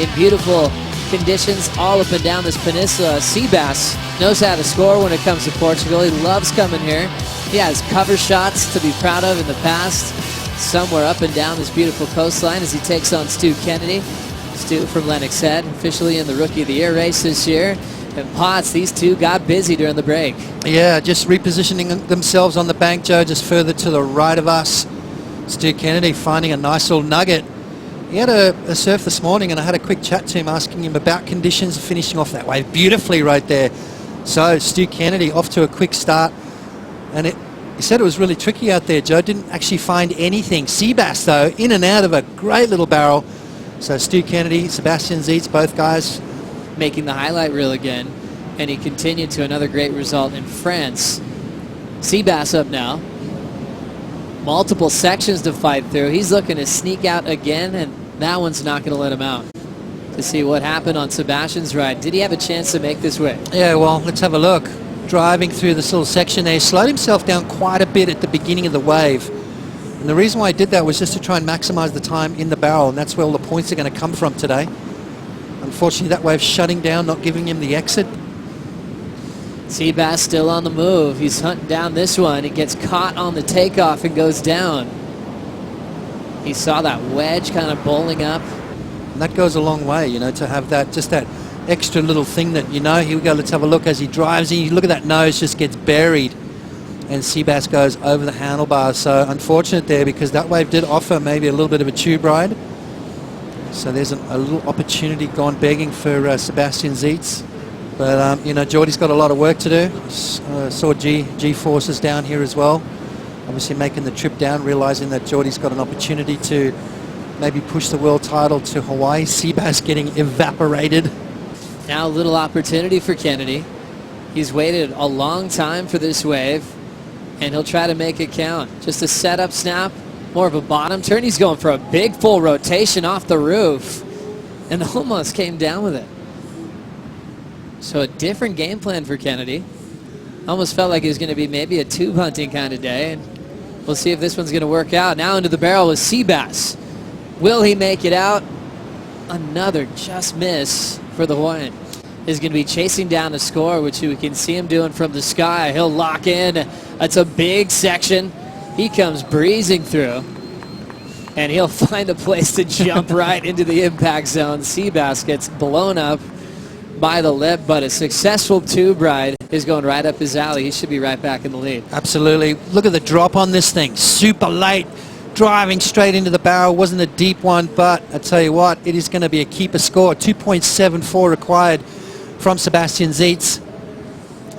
in beautiful conditions all up and down this peninsula. Seabass knows how to score when it comes to Portugal. He loves coming here. He has cover shots to be proud of in the past, somewhere up and down this beautiful coastline as he takes on Stu Kennedy. Stu from Lennox Head, officially in the Rookie of the Year race this year. And Potts, these two got busy during the break. Yeah, just repositioning themselves on the bank, Joe, just further to the right of us. Stu Kennedy finding a nice little nugget. He had a surf this morning, and I had a quick chat to him asking him about conditions, finishing off that wave beautifully right there. So Stu Kennedy off to a quick start, and he said it was really tricky out there, Joe. Didn't actually find anything. Seabass, though, in and out of a great little barrel. So Stu Kennedy, Sebastian Zietz, both guys making the highlight reel again, and he continued to another great result in France. Seabass up now. Multiple sections to fight through. He's looking to sneak out again, and that one's not going to let him out. To see what happened on Sebastian's ride. Did he have a chance to make this wave? Yeah, well, let's have a look. Driving through this little section there, slowed himself down quite a bit at the beginning of the wave. And the reason why I did that was just to try and maximize the time in the barrel, and that's where all the points are going to come from today. Unfortunately, that wave's shutting down, not giving him the exit. Seabass still on the move. He's hunting down this one. He gets caught on the takeoff and goes down. He saw that wedge kind of bowling up. And that goes a long way, you know, to have that, just that extra little thing that, you know, here we go, let's have a look as he drives in. You look at that nose, just gets buried. And Seabass goes over the handlebars. So unfortunate there, because that wave did offer maybe a little bit of a tube ride. So there's a little opportunity gone begging for Sebastian Zietz. But, you know, Geordie's got a lot of work to do. Saw G-Forces down here as well. Obviously making the trip down, realizing that Geordie's got an opportunity to maybe push the world title to Hawaii. Seabass getting evaporated. Now a little opportunity for Kennedy. He's waited a long time for this wave, and he'll try to make it count. Just a setup snap, more of a bottom turn. He's going for a big full rotation off the roof, and almost came down with it. So a different game plan for Kennedy. Almost felt like it was going to be maybe a tube hunting kind of day, and we'll see if this one's going to work out. Now into the barrel with Seabass. Will he make it out? Another just miss for the Hawaiian. Is going to be chasing down a score, which we can see him doing from the sky. He'll lock in. It's a big section. He comes breezing through, and he'll find a place to jump right into the impact zone. Seabass gets blown up by the lip, but a successful tube ride is going right up his alley. He should be right back in the lead. Absolutely. Look at the drop on this thing. Super late. Driving straight into the barrel. Wasn't a deep one, but I tell you what, it is going to be a keeper score. 2.74 required from Sebastian Zietz.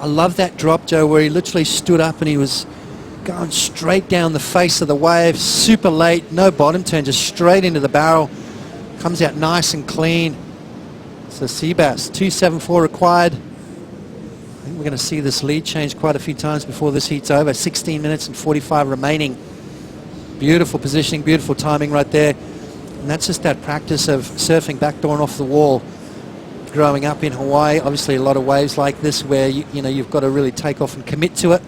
I love that drop, Joe, where he literally stood up and he was going straight down the face of the wave. Super late. No bottom turn. Just straight into the barrel. Comes out nice and clean. So Seabass, 2.74 required. I think we're going to see this lead change quite a few times before this heat's over. 16 minutes and 45 remaining. Beautiful positioning, beautiful timing right there. And that's just that practice of surfing backdoor and off the wall. Growing up in Hawaii, obviously a lot of waves like this where you know you've got to really take off and commit to it.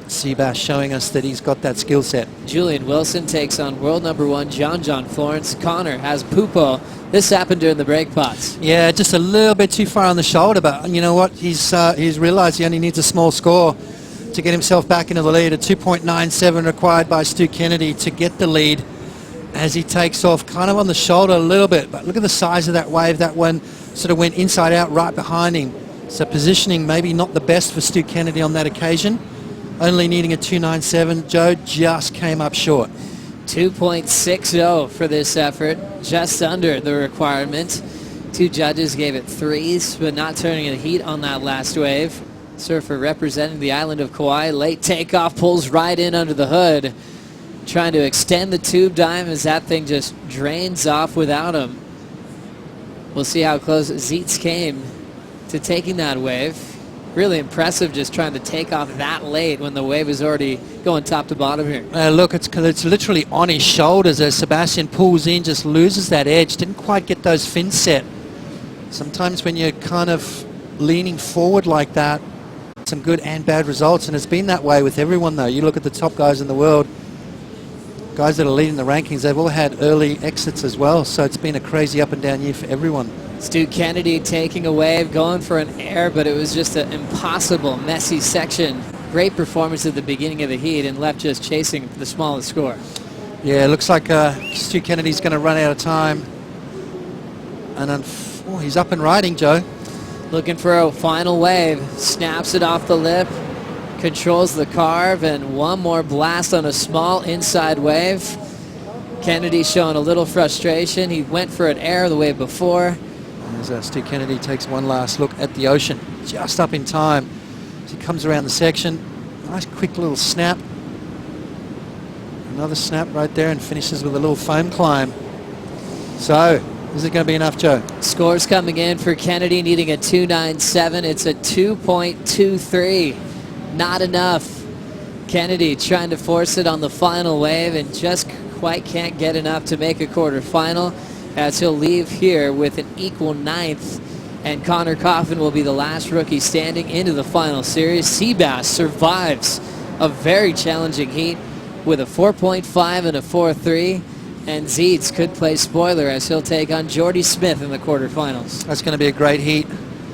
Seabass showing us that he's got that skill set. Julian Wilson takes on world number 1 John Florence. Connor has Pupo. This happened during the break pots. Yeah, just a little bit too far on the shoulder, but you know what? He's realized he only needs a small score to get himself back into the lead. A 2.97 required by Stu Kennedy to get the lead as he takes off kind of on the shoulder a little bit. But look at the size of that wave. That one sort of went inside out right behind him. So positioning maybe not the best for Stu Kennedy on that occasion. Only needing a 2.97. Joe just came up short. 2.60 for this effort, just under the requirement. 2 judges gave it 3s, but not turning a heat on that last wave. Surfer representing the island of Kauai. Late takeoff, pulls right in under the hood. Trying to extend the tube dive as that thing just drains off without him. We'll see how close Zietz came to taking that wave. Really impressive just trying to take off that late when the wave is already going top to bottom here. Look, it's literally on his shoulders as Sebastian pulls in, just loses that edge. Didn't quite get those fins set. Sometimes when you're kind of leaning forward like that, some good and bad results, and it's been that way with everyone though. You look at the top guys in the world, guys that are leading the rankings, they've all had early exits as well. So it's been a crazy up and down year for everyone. Stu Kennedy taking a wave, going for an air, but it was just an impossible, messy section. Great performance at the beginning of the heat, and left just chasing the smallest score. Yeah, it looks like Stu Kennedy's going to run out of time. And he's up and riding, Joe. Looking for a final wave. Snaps it off the lip. Controls the carve, and one more blast on a small inside wave. Kennedy showing a little frustration. He went for an air the wave before. As Stu Kennedy takes one last look at the ocean, just up in time. As he comes around the section, nice quick little snap. Another snap right there, and finishes with a little foam climb. So, is it going to be enough, Joe? Scores coming in for Kennedy, needing a 2.97. It's a 2.23. Not enough. Kennedy trying to force it on the final wave and just quite can't get enough to make a quarterfinal, as he'll leave here with an equal 9th. And Connor Coffin will be the last rookie standing into the final series. Seabass survives a very challenging heat with a 4.5 and a 4.3. And Zietz could play spoiler as he'll take on Jordy Smith in the quarterfinals. That's going to be a great heat.